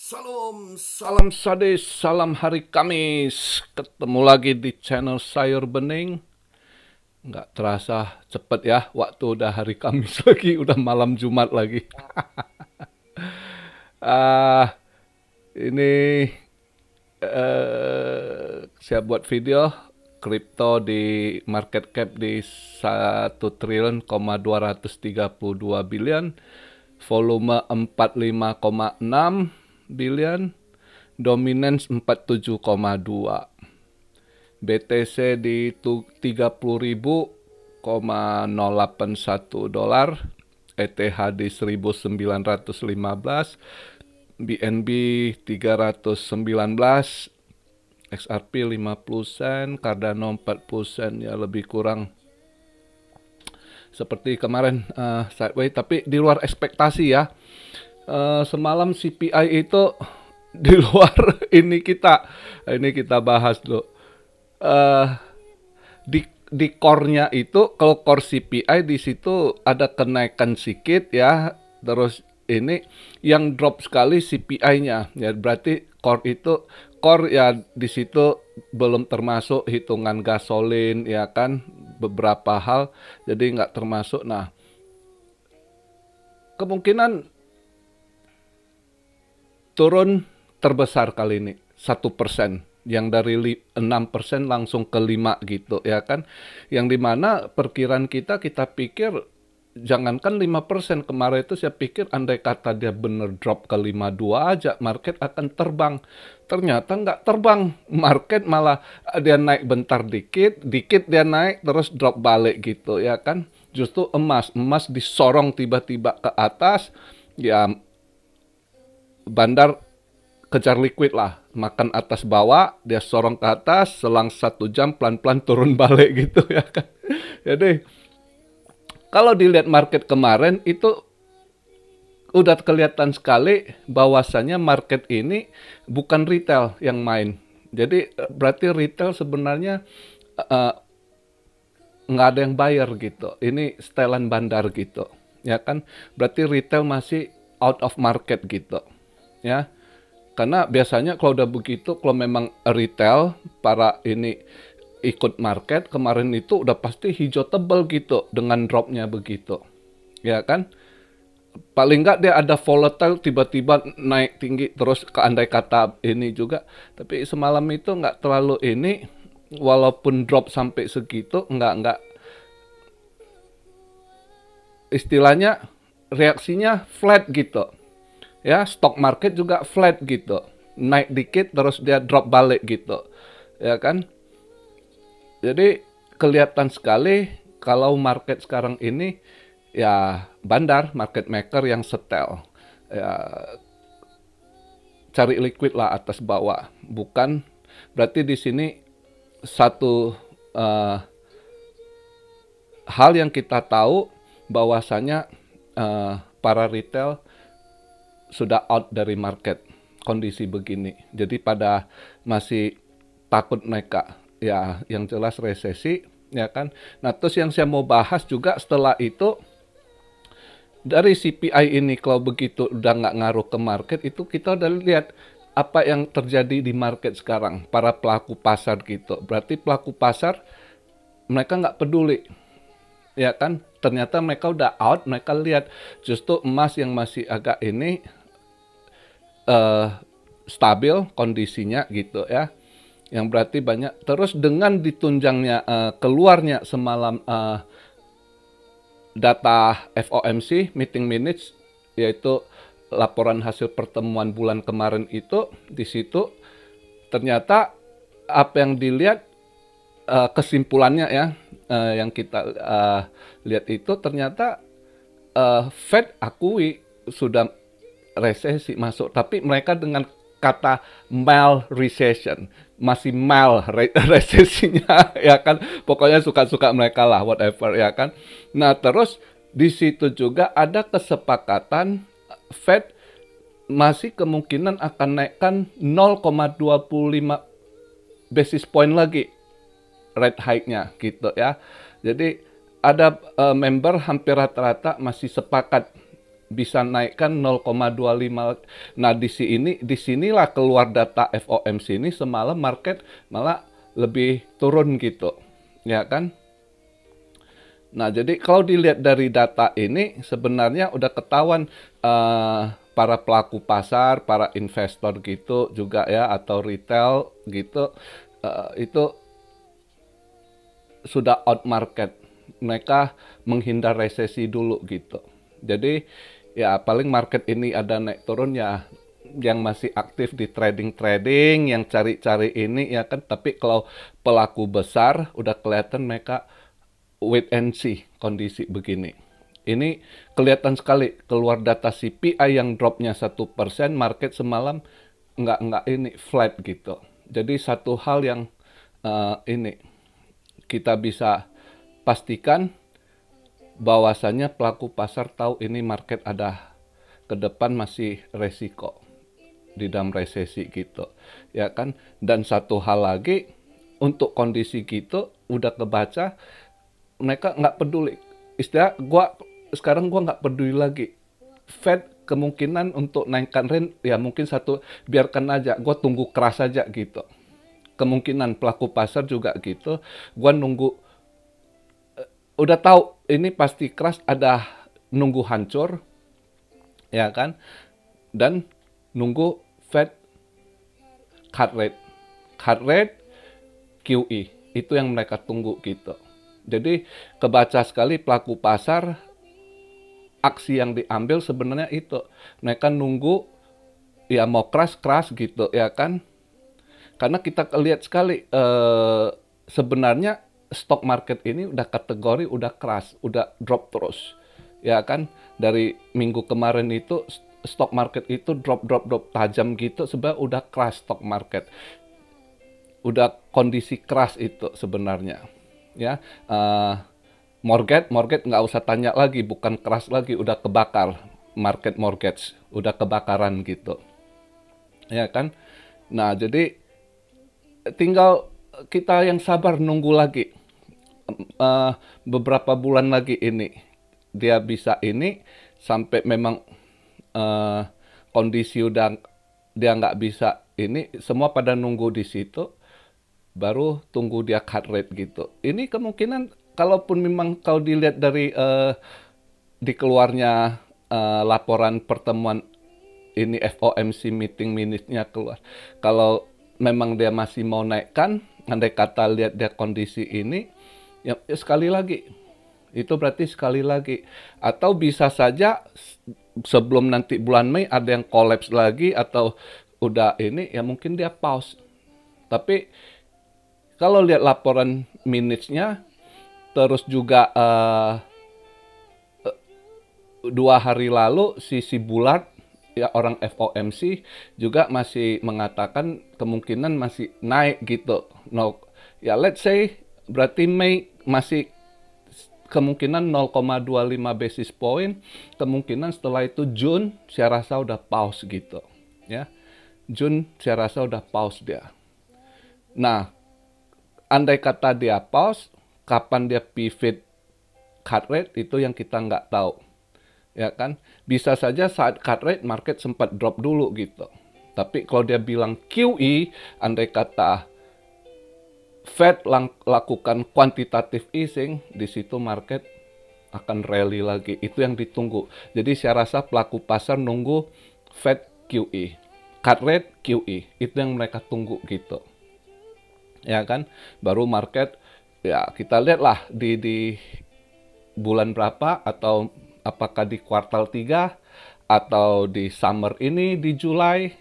Salam sadis, salam hari Kamis. Ketemu lagi di channel Sayur Bening. Nggak terasa cepet ya, waktu udah hari Kamis lagi, udah malam Jumat lagi. Ah, ini saya buat video kripto di market cap di 1 triliun,232 billion, volume 45,6 billion, dominance 47,2, BTC di 30.081 dolar, ETH di 1915, BNB 319, XRP 50 sen, Cardano 40 sen, ya lebih kurang seperti kemarin sideways, tapi di luar ekspektasi ya. Semalam CPI itu di luar ini kita bahas dulu. Di core-nya itu, kalau core CPI di situ ada kenaikan sedikit ya, terus ini yang drop sekali CPI-nya ya, berarti core ya di situ belum termasuk hitungan gasolin ya kan, beberapa hal jadi nggak termasuk. Nah, kemungkinan turun terbesar kali ini 1%, yang dari 6% langsung ke 5 gitu ya kan, yang dimana perkiraan kita pikir jangankan 5%, kemarin itu saya pikir andai kata dia bener drop ke 52 aja, market akan terbang. Ternyata nggak terbang, market malah dia naik bentar dikit dia naik terus drop balik gitu ya kan. Justru emas disorong tiba-tiba ke atas ya, bandar kejar liquid lah, makan atas bawah, dia sorong ke atas, selang 1 jam pelan-pelan turun balik gitu ya kan. Jadi kalau dilihat market kemarin itu udah kelihatan sekali bahwasannya market ini bukan retail yang main. Jadi berarti retail sebenarnya nggak ada yang bayar gitu. Ini setelan bandar gitu, ya kan? Berarti retail masih out of market gitu, ya. Karena biasanya kalau udah begitu, kalau memang retail para ini ikut market, kemarin itu udah pasti hijau tebal gitu dengan dropnya begitu, ya kan? Paling nggak dia ada volatile, tiba-tiba naik tinggi terus ke andai kata ini juga. Tapi semalam itu nggak terlalu ini, walaupun drop sampai segitu, nggak istilahnya reaksinya flat gitu. Ya, stock market juga flat gitu, naik dikit terus dia drop balik gitu, ya kan. Jadi kelihatan sekali kalau market sekarang ini ya bandar, market maker yang setel ya, cari liquid lah atas bawah. Bukan berarti di sini satu hal yang kita tahu bahwasanya para retail sudah out dari market kondisi begini. Jadi pada masih takut mereka ya, yang jelas resesi ya kan. Nah, terus yang saya mau bahas juga setelah itu, dari CPI ini kalau begitu udah nggak ngaruh ke market, itu kita udah lihat apa yang terjadi di market sekarang, para pelaku pasar gitu. Berarti pelaku pasar mereka nggak peduli ya kan, ternyata mereka udah out, mereka lihat justru emas yang masih agak ini stabil kondisinya gitu ya, yang berarti banyak. Terus dengan ditunjangnya keluarnya semalam data FOMC meeting minutes, yaitu laporan hasil pertemuan bulan kemarin itu, di situ ternyata apa yang dilihat kesimpulannya ya, yang kita lihat itu ternyata Fed akui sudah resesi masuk, tapi mereka dengan kata mild recession, masih mild resesinya ya kan, pokoknya suka-suka mereka lah, whatever ya kan. Nah, terus di situ juga ada kesepakatan Fed masih kemungkinan akan naikkan 0,25 basis point lagi rate hike-nya gitu ya. Jadi ada member hampir rata-rata masih sepakat bisa naikkan 0,25. Nah, di sinilah keluar data FOMC ini semalam market malah lebih turun gitu. Ya kan? Nah, jadi kalau dilihat dari data ini sebenarnya udah ketahuan para pelaku pasar, para investor gitu juga ya atau retail gitu itu sudah out market. Mereka menghindar resesi dulu gitu. Jadi ya paling market ini ada naik turun ya yang masih aktif di trading, yang cari-cari ini ya kan. Tapi kalau pelaku besar udah kelihatan mereka wait and see kondisi begini. Ini kelihatan sekali keluar data CPI yang dropnya 1%, market semalam nggak ini flat gitu. Jadi satu hal yang ini kita bisa pastikan bahwasannya pelaku pasar tahu ini market ada ke depan masih resiko di dalam resesi gitu ya kan. Dan satu hal lagi untuk kondisi gitu udah kebaca mereka nggak peduli istilah sekarang gua nggak peduli lagi Fed kemungkinan untuk naikkan rate ya mungkin satu biarkan aja gua tunggu keras aja gitu. Kemungkinan pelaku pasar juga gitu gua nunggu udah tahu ini pasti keras ada nunggu hancur ya kan dan nunggu Fed cut rate QE itu yang mereka tunggu gitu. Jadi kebaca sekali pelaku pasar aksi yang diambil sebenarnya itu mereka nunggu ya mau keras gitu ya kan karena kita lihat sekali sebenarnya stock market ini udah kategori udah keras, udah drop terus. Ya kan? Dari minggu kemarin itu stock market itu drop tajam gitu sebab udah keras stock market. Udah kondisi keras itu sebenarnya. Ya, mortgage nggak usah tanya lagi, bukan keras lagi, udah kebakar. Mortgage udah kebakaran gitu. Ya kan? Nah, jadi tinggal kita yang sabar nunggu lagi. Beberapa bulan lagi ini dia bisa ini sampai memang kondisi udah dia nggak bisa ini semua pada nunggu di situ baru tunggu dia cut rate gitu. Ini kemungkinan kalaupun memang kalau dilihat dari dikeluarnya laporan pertemuan ini FOMC meeting minute-nya keluar. Kalau memang dia masih mau naikkan, andai kata lihat dia kondisi ini ya sekali lagi itu berarti sekali lagi atau bisa saja sebelum nanti bulan Mei ada yang collapse lagi atau udah ini ya mungkin dia pause. Tapi kalau lihat laporan minutes-nya terus juga 2 hari lalu si Bullard ya orang FOMC juga masih mengatakan kemungkinan masih naik gitu. No, ya let's say berarti Mei masih kemungkinan 0,25 basis point, kemungkinan setelah itu June saya rasa udah pause gitu ya. June saya rasa udah pause dia. Nah, andai kata dia pause, kapan dia pivot cut rate itu yang kita nggak tahu. Ya kan? Bisa saja saat cut rate market sempat drop dulu gitu. Tapi kalau dia bilang QE, andai kata Fed lakukan quantitative easing, di situ market akan rally lagi. Itu yang ditunggu. Jadi saya rasa pelaku pasar nunggu Fed QE. Cut rate QE. Itu yang mereka tunggu gitu. Ya kan? Baru market, ya kita lihatlah di bulan berapa atau apakah di kuartal 3 atau di summer ini di Juli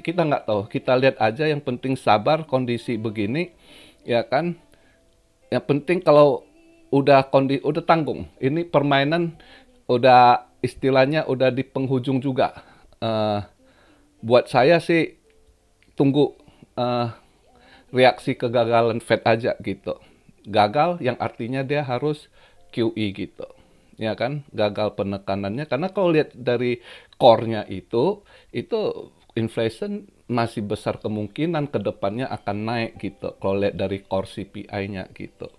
kita nggak tahu. Kita lihat aja yang penting sabar kondisi begini ya kan. Yang penting kalau udah tanggung. Ini permainan udah istilahnya udah di penghujung juga. Buat saya sih tunggu reaksi kegagalan Fed aja gitu. Gagal yang artinya dia harus QE gitu. Ya kan, gagal penekanannya karena kalau lihat dari core-nya itu inflation masih besar kemungkinan ke depannya akan naik gitu kalau lihat dari core CPI-nya gitu.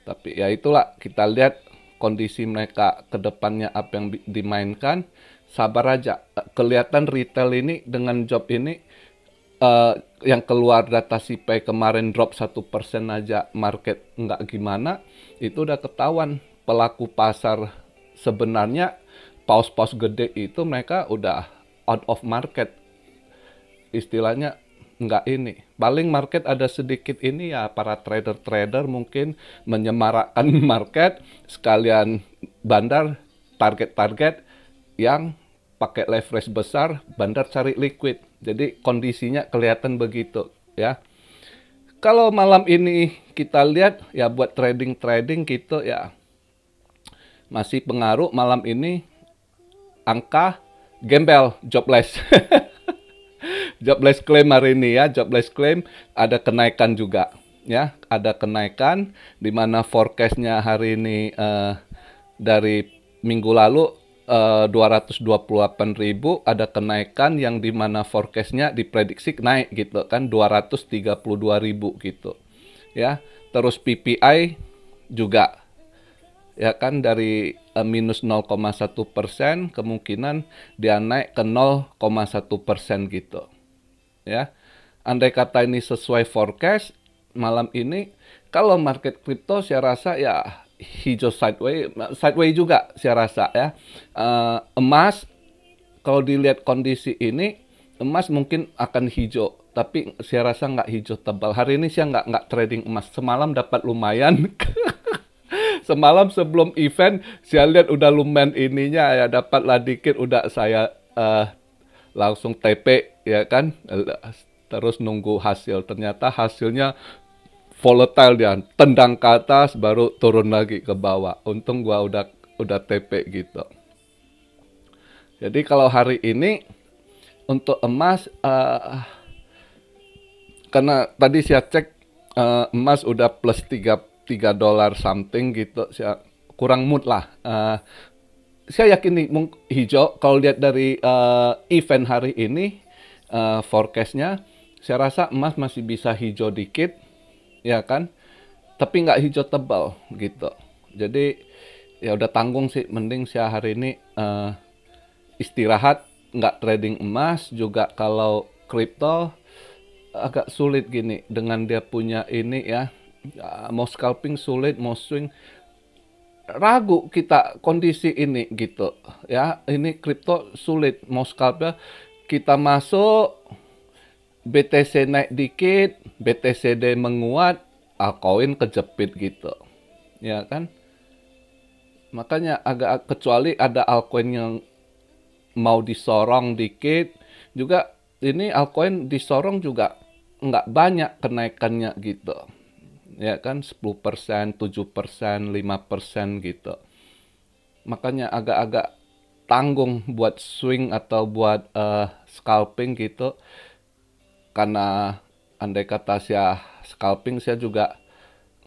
Tapi ya itulah kita lihat kondisi mereka ke depannya apa yang dimainkan, sabar aja. Kelihatan retail ini dengan job ini yang keluar data CPI kemarin drop 1% aja, market nggak gimana, itu udah ketahuan pelaku pasar sebenarnya paus-paus gede itu mereka udah out of market, istilahnya nggak ini. Paling market ada sedikit ini ya, para trader-trader mungkin menyemarakkan market, sekalian bandar target-target yang pakai leverage besar, bandar cari liquid. Jadi kondisinya kelihatan begitu ya. Kalau malam ini kita lihat ya buat trading gitu ya, masih pengaruh malam ini angka gembel jobless. Jobless claim hari ini ya, jobless claim ada kenaikan juga ya, ada kenaikan di mana forecastnya hari ini dari minggu lalu 228.000, ada kenaikan yang di mana forecastnya diprediksi naik gitu kan 232.000 gitu ya. Terus PPI juga ya kan dari minus 0,1%, kemungkinan dia naik ke 0,1% gitu ya. Andai kata ini sesuai forecast malam ini, kalau market kripto saya rasa ya hijau sideways juga saya rasa ya. Emas kalau dilihat kondisi ini, emas mungkin akan hijau, tapi saya rasa nggak hijau tebal. Hari ini saya nggak trading emas. Semalam dapat lumayan. Semalam sebelum event saya lihat udah lumayan ininya ya, dapatlah dikit, udah saya langsung TP ya kan, terus nunggu hasil. Ternyata hasilnya volatile, dia tendang ke atas baru turun lagi ke bawah. Untung gua udah TP gitu. Jadi kalau hari ini untuk emas karena tadi saya cek emas udah plus 3 dolar something gitu, saya kurang mood lah. Saya yakin nih hijau kalau lihat dari event hari ini, forecastnya saya rasa emas masih bisa hijau dikit ya kan, tapi nggak hijau tebal gitu. Jadi ya udah tanggung sih, mending saya hari ini istirahat, nggak trading emas. Juga kalau kripto agak sulit gini dengan dia punya ini ya, mau scalping sulit, mau swing ragu kita kondisi ini gitu ya. Ini kripto sulit mau scalp ya, kita masuk BTC naik dikit, BTCD menguat, altcoin kejepit gitu ya kan. Makanya agak, kecuali ada altcoin yang mau disorong dikit, juga ini altcoin disorong juga nggak banyak kenaikannya gitu ya kan, 10%, 7%, 5% gitu. Makanya agak-agak tanggung buat swing atau buat scalping gitu. Karena andai kata saya scalping, saya juga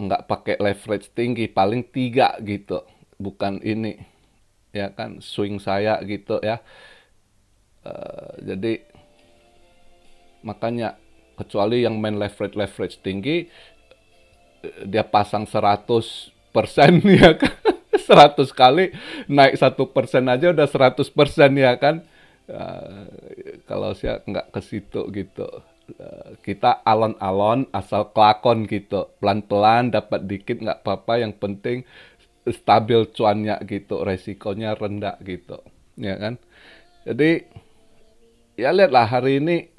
nggak pakai leverage tinggi, paling 3 gitu. Bukan ini ya kan, swing saya gitu ya. Jadi makanya kecuali yang main leverage tinggi, dia pasang 100% ya kan. 100 kali naik 1% aja udah 100% ya kan. Kalau saya nggak ke situ gitu. Kita alon-alon asal kelakon gitu, pelan-pelan dapat dikit nggak apa-apa, yang penting stabil cuannya gitu, resikonya rendah gitu ya kan. Jadi ya lihatlah hari ini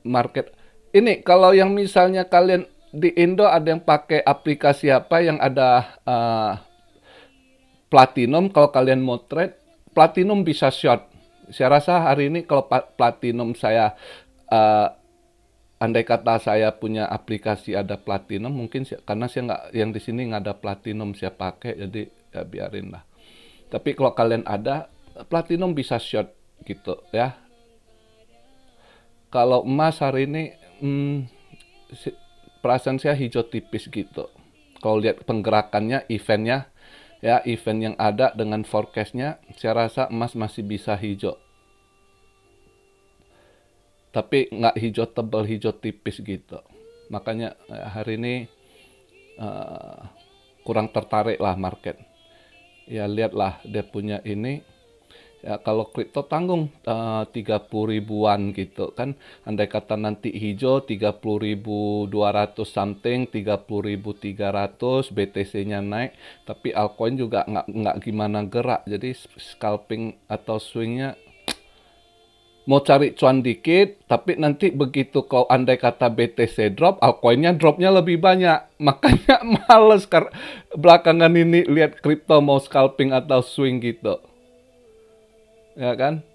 market ini, kalau yang misalnya kalian di Indo ada yang pakai aplikasi apa yang ada Platinum, kalau kalian mau trade Platinum bisa short. Saya rasa hari ini kalau Platinum saya andai kata saya punya aplikasi ada Platinum, mungkin karena saya nggak, yang di sini nggak ada Platinum saya pakai, jadi ya biarin lah. Tapi kalau kalian ada Platinum bisa short gitu ya. Kalau emas hari ini perasaan saya hijau tipis gitu. Kalau lihat penggerakannya, eventnya ya, event yang ada dengan forecastnya, saya rasa emas masih bisa hijau. Tapi nggak hijau tebal, hijau tipis gitu. Makanya hari ini eh, kurang tertarik lah market. Ya lihatlah dia punya ini. Ya kalau kripto tanggung 30 ribuan gitu kan. Andai kata nanti hijau 30.200 something, 30.300 BTC-nya naik, tapi altcoin juga nggak gimana gerak. Jadi scalping atau swingnya mau cari cuan dikit, tapi nanti begitu kau andai kata BTC drop, altcoinnya dropnya lebih banyak. Makanya males belakangan ini lihat kripto mau scalping atau swing gitu. Ya kan?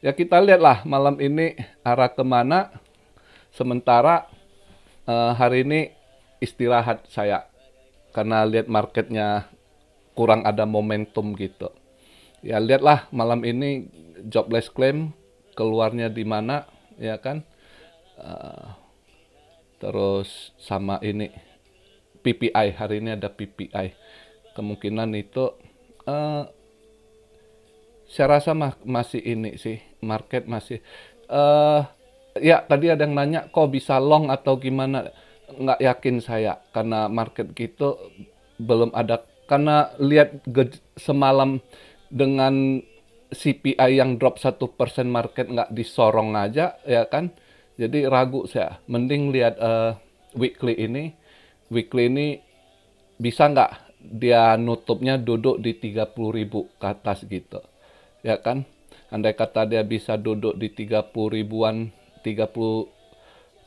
Ya kita lihatlah malam ini arah kemana. Sementara hari ini istirahat saya. Karena lihat marketnya kurang ada momentum gitu. Ya lihatlah malam ini jobless claim keluarnya di mana, ya kan? Terus sama ini PPI, hari ini ada PPI. Kemungkinan itu saya rasa masih ini sih, market masih ya tadi ada yang nanya kok bisa long atau gimana. Nggak yakin saya karena market gitu belum ada, karena lihat semalam dengan CPI yang drop 1% market nggak disorong aja, ya kan? Jadi ragu saya. Mending lihat weekly ini. Weekly ini bisa nggak dia nutupnya duduk di 30.000 ke atas gitu. Ya kan? Andai kata dia bisa duduk di 30 ribuan, 30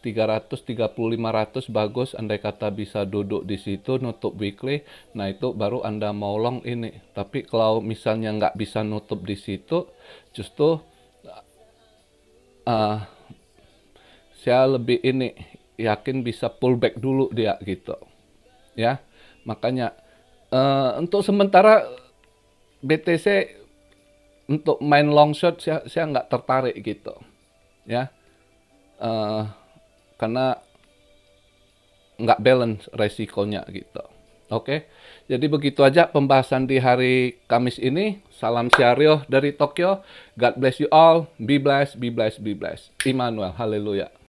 300, 30, 500 bagus. Andai kata bisa duduk di situ nutup weekly, nah itu baru Anda mau long ini. Tapi kalau misalnya nggak bisa nutup di situ, justru saya lebih ini yakin bisa pullback dulu dia gitu. Ya, makanya untuk sementara BTC untuk main long shot saya nggak tertarik gitu. Ya. Karena nggak balance resikonya gitu. Oke, jadi begitu aja pembahasan di hari Kamis ini. Salam Syaryo dari Tokyo. God bless you all. Be blessed, be blessed, be blessed. Immanuel, haleluya.